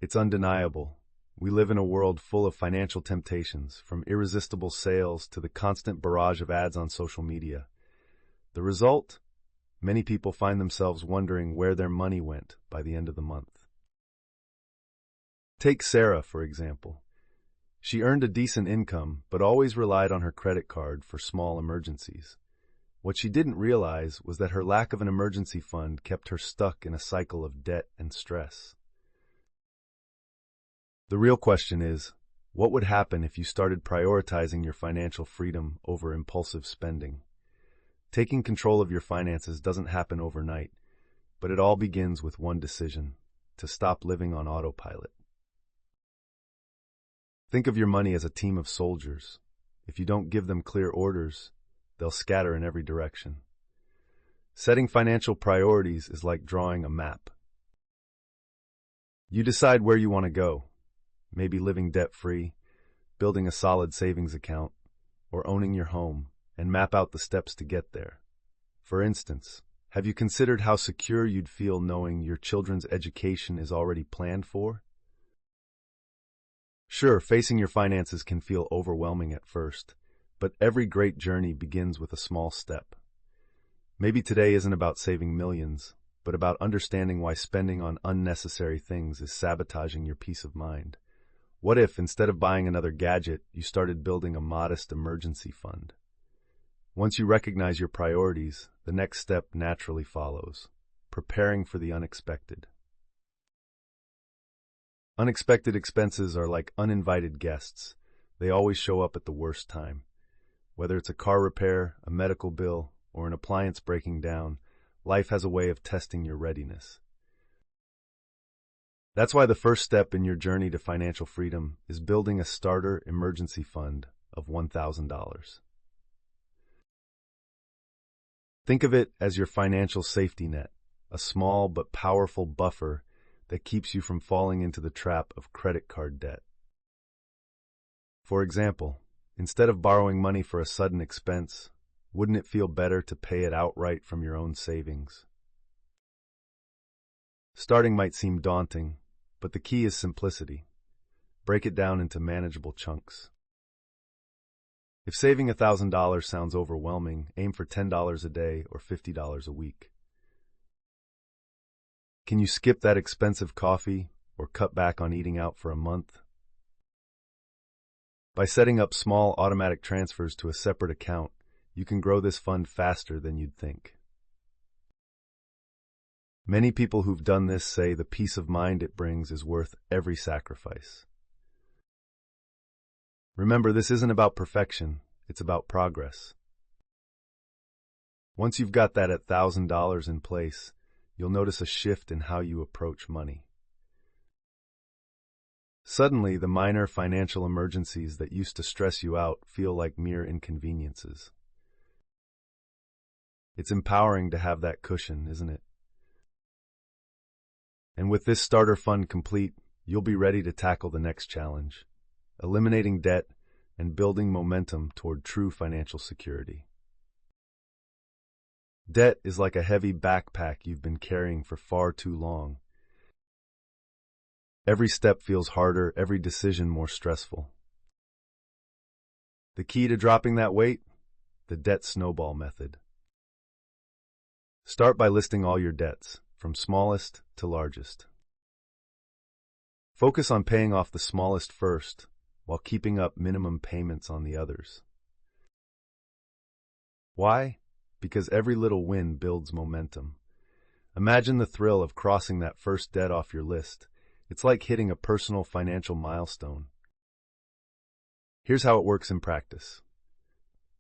It's undeniable. We live in a world full of financial temptations, from irresistible sales to the constant barrage of ads on social media. The result? Many people find themselves wondering where their money went by the end of the month. Take Sarah, for example. She earned a decent income, but always relied on her credit card for small emergencies. What she didn't realize was that her lack of an emergency fund kept her stuck in a cycle of debt and stress. The real question is, what would happen if you started prioritizing your financial freedom over impulsive spending? Taking control of your finances doesn't happen overnight, but it all begins with one decision: to stop living on autopilot. Think of your money as a team of soldiers. If you don't give them clear orders, they'll scatter in every direction. Setting financial priorities is like drawing a map. You decide where you want to go, maybe living debt-free, building a solid savings account, or owning your home, and map out the steps to get there. For instance, have you considered how secure you'd feel knowing your children's education is already planned for? Sure, facing your finances can feel overwhelming at first, but every great journey begins with a small step. Maybe today isn't about saving millions, but about understanding why spending on unnecessary things is sabotaging your peace of mind. What if, instead of buying another gadget, you started building a modest emergency fund? Once you recognize your priorities, the next step naturally follows: preparing for the unexpected. Unexpected expenses are like uninvited guests. They always show up at the worst time. Whether it's a car repair, a medical bill, or an appliance breaking down, life has a way of testing your readiness. That's why the first step in your journey to financial freedom is building a starter emergency fund of $1,000. Think of it as your financial safety net, a small but powerful buffer that keeps you from falling into the trap of credit card debt. For example, instead of borrowing money for a sudden expense, wouldn't it feel better to pay it outright from your own savings? Starting might seem daunting, but the key is simplicity. Break it down into manageable chunks. If saving $1,000 sounds overwhelming, aim for $10 a day or $50 a week. Can you skip that expensive coffee or cut back on eating out for a month? By setting up small automatic transfers to a separate account, you can grow this fund faster than you'd think. Many people who've done this say the peace of mind it brings is worth every sacrifice. Remember, this isn't about perfection, it's about progress. Once you've got that $1,000 in place, you'll notice a shift in how you approach money. Suddenly, the minor financial emergencies that used to stress you out feel like mere inconveniences. It's empowering to have that cushion, isn't it? And with this starter fund complete, you'll be ready to tackle the next challenge: eliminating debt and building momentum toward true financial security. Debt is like a heavy backpack you've been carrying for far too long. Every step feels harder, every decision more stressful. The key to dropping that weight? The Debt Snowball Method. Start by listing all your debts, from smallest to largest. Focus on paying off the smallest first, while keeping up minimum payments on the others. Why? Because every little win builds momentum. Imagine the thrill of crossing that first debt off your list. It's like hitting a personal financial milestone. Here's how it works in practice.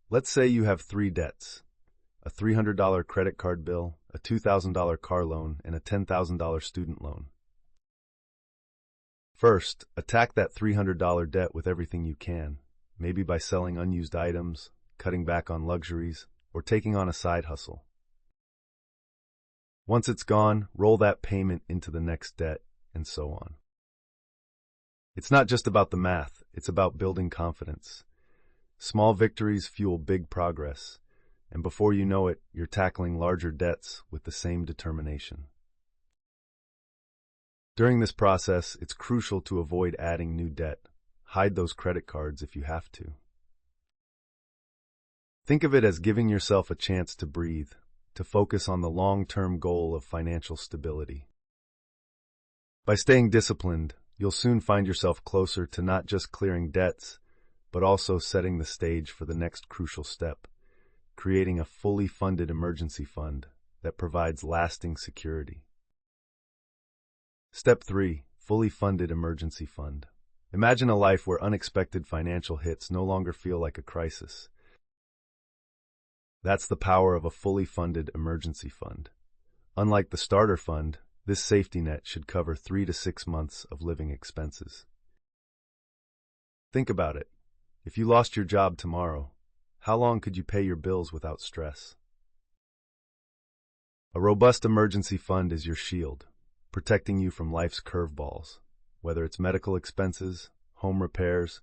Let's say you have 3 debts: a $300 credit card bill, a $2,000 car loan, and a $10,000 student loan. First, attack that $300 debt with everything you can, maybe by selling unused items, cutting back on luxuries, or taking on a side hustle. Once it's gone, roll that payment into the next debt, and so on. It's not just about the math, it's about building confidence. Small victories fuel big progress, and before you know it, you're tackling larger debts with the same determination. During this process, it's crucial to avoid adding new debt. Hide those credit cards if you have to. Think of it as giving yourself a chance to breathe, to focus on the long-term goal of financial stability. By staying disciplined, you'll soon find yourself closer to not just clearing debts, but also setting the stage for the next crucial step, creating a fully funded emergency fund that provides lasting security. Step 3. Fully funded emergency fund. Imagine a life where unexpected financial hits no longer feel like a crisis. That's the power of a fully funded emergency fund. Unlike the starter fund, this safety net should cover 3 to 6 months of living expenses. Think about it. If you lost your job tomorrow, how long could you pay your bills without stress? A robust emergency fund is your shield, protecting you from life's curveballs, whether it's medical expenses, home repairs,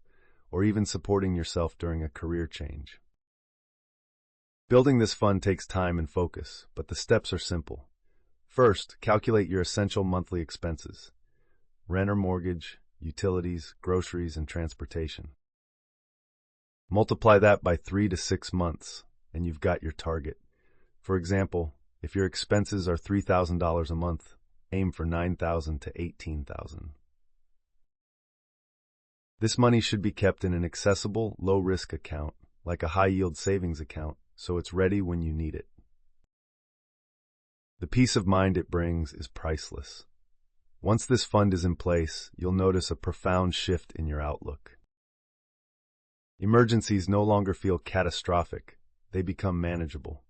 or even supporting yourself during a career change. Building this fund takes time and focus, but the steps are simple. First, calculate your essential monthly expenses: rent or mortgage, utilities, groceries, and transportation. Multiply that by 3 to 6 months, and you've got your target. For example, if your expenses are $3,000 a month, aim for $9,000 to $18,000. This money should be kept in an accessible, low-risk account, like a high-yield savings account, so it's ready when you need it. The peace of mind it brings is priceless. Once this fund is in place, you'll notice a profound shift in your outlook. Emergencies no longer feel catastrophic, they become manageable.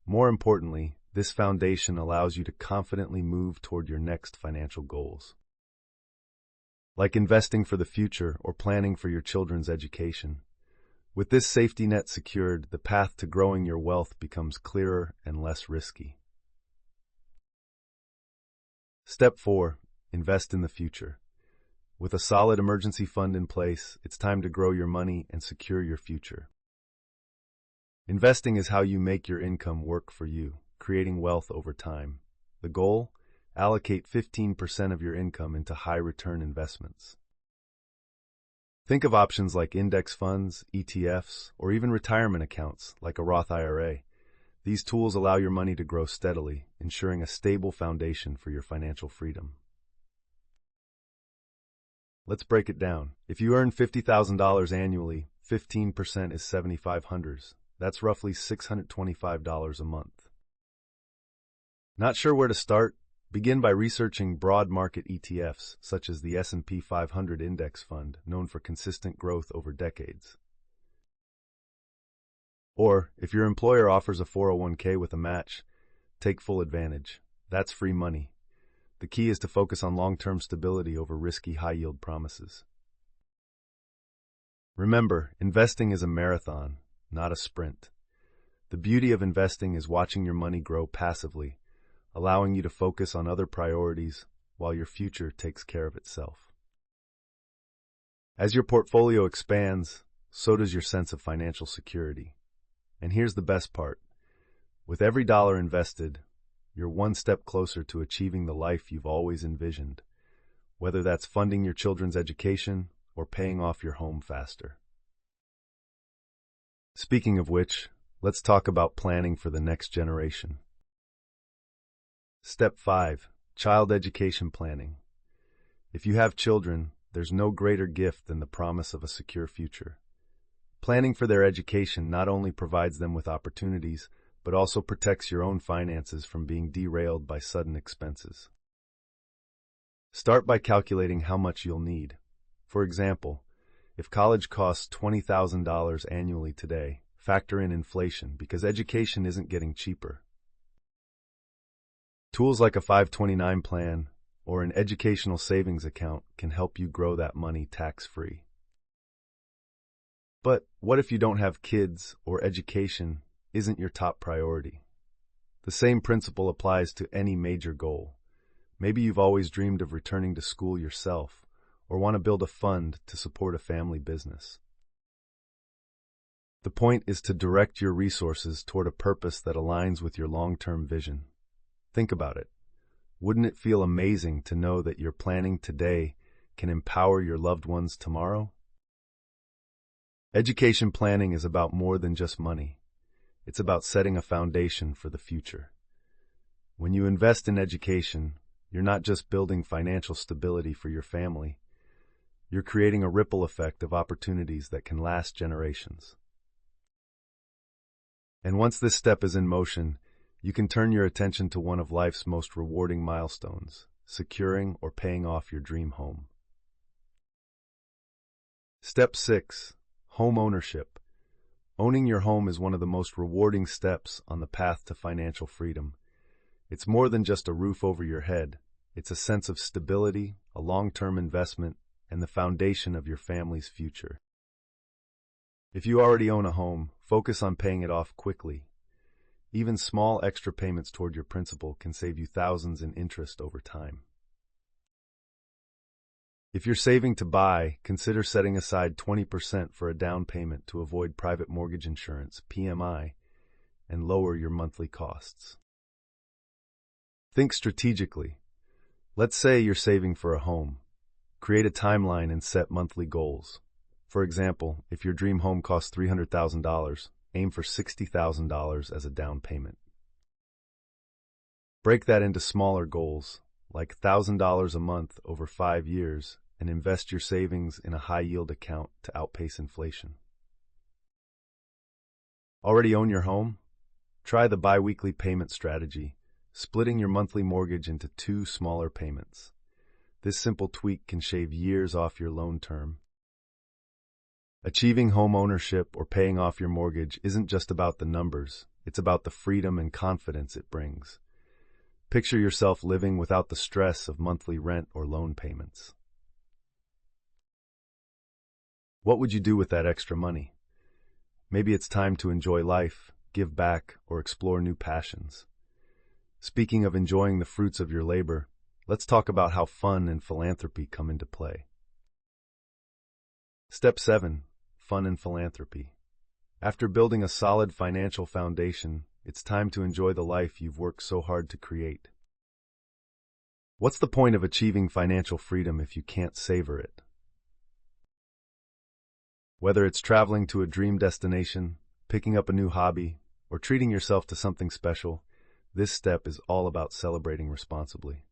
More importantly, this foundation allows you to confidently move toward your next financial goals. Like investing for the future or planning for your children's education. With this safety net secured, the path to growing your wealth becomes clearer and less risky. Step 4. Invest in the future. With a solid emergency fund in place, it's time to grow your money and secure your future. Investing is how you make your income work for you, creating wealth over time. The goal? Allocate 15% of your income into high-return investments. Think of options like index funds, ETFs, or even retirement accounts like a Roth IRA. These tools allow your money to grow steadily, ensuring a stable foundation for your financial freedom. Let's break it down. If you earn $50,000 annually, 15% is $7,500. That's roughly $625 a month. Not sure where to start? Begin by researching broad market ETFs, such as the S&P 500 Index Fund, known for consistent growth over decades. Or, if your employer offers a 401k with a match, take full advantage. That's free money. The key is to focus on long-term stability over risky high-yield promises. Remember, investing is a marathon, not a sprint. The beauty of investing is watching your money grow passively, allowing you to focus on other priorities while your future takes care of itself. As your portfolio expands, so does your sense of financial security. And here's the best part. With every dollar invested, you're one step closer to achieving the life you've always envisioned, whether that's funding your children's education or paying off your home faster. Speaking of which, let's talk about planning for the next generation. Step 5. Child education planning. If you have children, there's no greater gift than the promise of a secure future. Planning for their education not only provides them with opportunities, but also protects your own finances from being derailed by sudden expenses. Start by calculating how much you'll need. For example, if college costs $20,000 annually today, factor in inflation because education isn't getting cheaper. Tools like a 529 plan or an educational savings account can help you grow that money tax-free. But what if you don't have kids or education isn't your top priority? The same principle applies to any major goal. Maybe you've always dreamed of returning to school yourself or want to build a fund to support a family business. The point is to direct your resources toward a purpose that aligns with your long-term vision. Think about it. Wouldn't it feel amazing to know that your planning today can empower your loved ones tomorrow? Education planning is about more than just money. It's about setting a foundation for the future. When you invest in education, you're not just building financial stability for your family. You're creating a ripple effect of opportunities that can last generations. And once this step is in motion, you can turn your attention to one of life's most rewarding milestones, securing or paying off your dream home. Step 6. Home ownership. Owning your home is one of the most rewarding steps on the path to financial freedom. It's more than just a roof over your head. It's a sense of stability, a long-term investment, and the foundation of your family's future. If you already own a home, focus on paying it off quickly. Even small extra payments toward your principal can save you thousands in interest over time. If you're saving to buy, consider setting aside 20% for a down payment to avoid private mortgage insurance, PMI, and lower your monthly costs. Think strategically. Let's say you're saving for a home. Create a timeline and set monthly goals. For example, if your dream home costs $300,000, aim for $60,000 as a down payment. Break that into smaller goals, like $1,000 a month over 5 years, and invest your savings in a high-yield account to outpace inflation. Already own your home? Try the bi-weekly payment strategy, splitting your monthly mortgage into 2 smaller payments. This simple tweak can shave years off your loan term. Achieving home ownership or paying off your mortgage isn't just about the numbers, it's about the freedom and confidence it brings. Picture yourself living without the stress of monthly rent or loan payments. What would you do with that extra money? Maybe it's time to enjoy life, give back, or explore new passions. Speaking of enjoying the fruits of your labor, let's talk about how fun and philanthropy come into play. Step 7. Fun and philanthropy. After building a solid financial foundation, it's time to enjoy the life you've worked so hard to create. What's the point of achieving financial freedom if you can't savor it? Whether it's traveling to a dream destination, picking up a new hobby, or treating yourself to something special, this step is all about celebrating responsibly.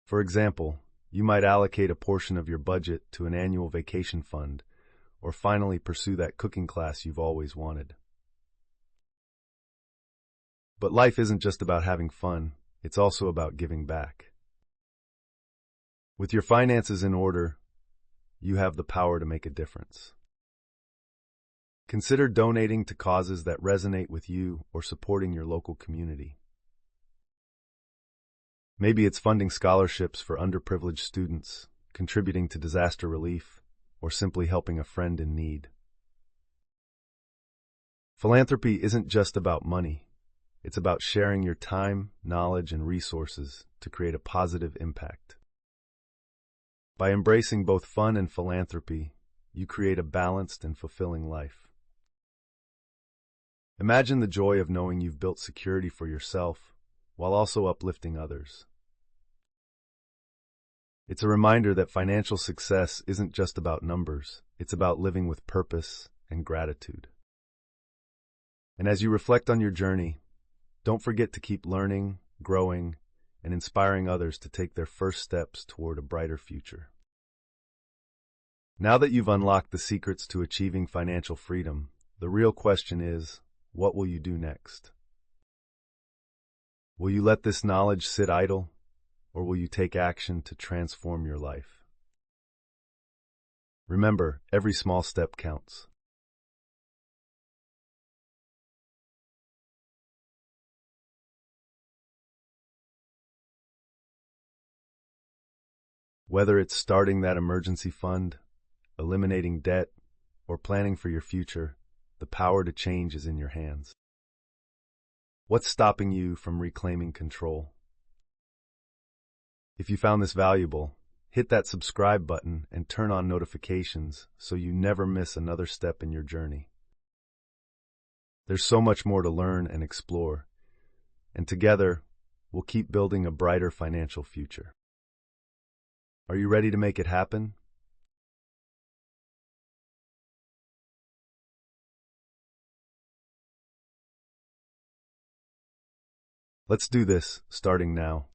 For example, you might allocate a portion of your budget to an annual vacation fund, or finally pursue that cooking class you've always wanted. But life isn't just about having fun, it's also about giving back. With your finances in order, you have the power to make a difference. Consider donating to causes that resonate with you or supporting your local community. Maybe it's funding scholarships for underprivileged students, contributing to disaster relief, or simply helping a friend in need. Philanthropy isn't just about money. It's about sharing your time, knowledge, and resources to create a positive impact. By embracing both fun and philanthropy, you create a balanced and fulfilling life. Imagine the joy of knowing you've built security for yourself while also uplifting others. It's a reminder that financial success isn't just about numbers, it's about living with purpose and gratitude. And as you reflect on your journey, don't forget to keep learning, growing, and inspiring others to take their first steps toward a brighter future. Now that you've unlocked the secrets to achieving financial freedom, the real question is, what will you do next? Will you let this knowledge sit idle, or will you take action to transform your life? Remember, every small step counts. Whether it's starting that emergency fund, eliminating debt, or planning for your future, the power to change is in your hands. What's stopping you from reclaiming control? If you found this valuable, hit that subscribe button and turn on notifications so you never miss another step in your journey. There's so much more to learn and explore, and together, we'll keep building a brighter financial future. Are you ready to make it happen? Let's do this, starting now.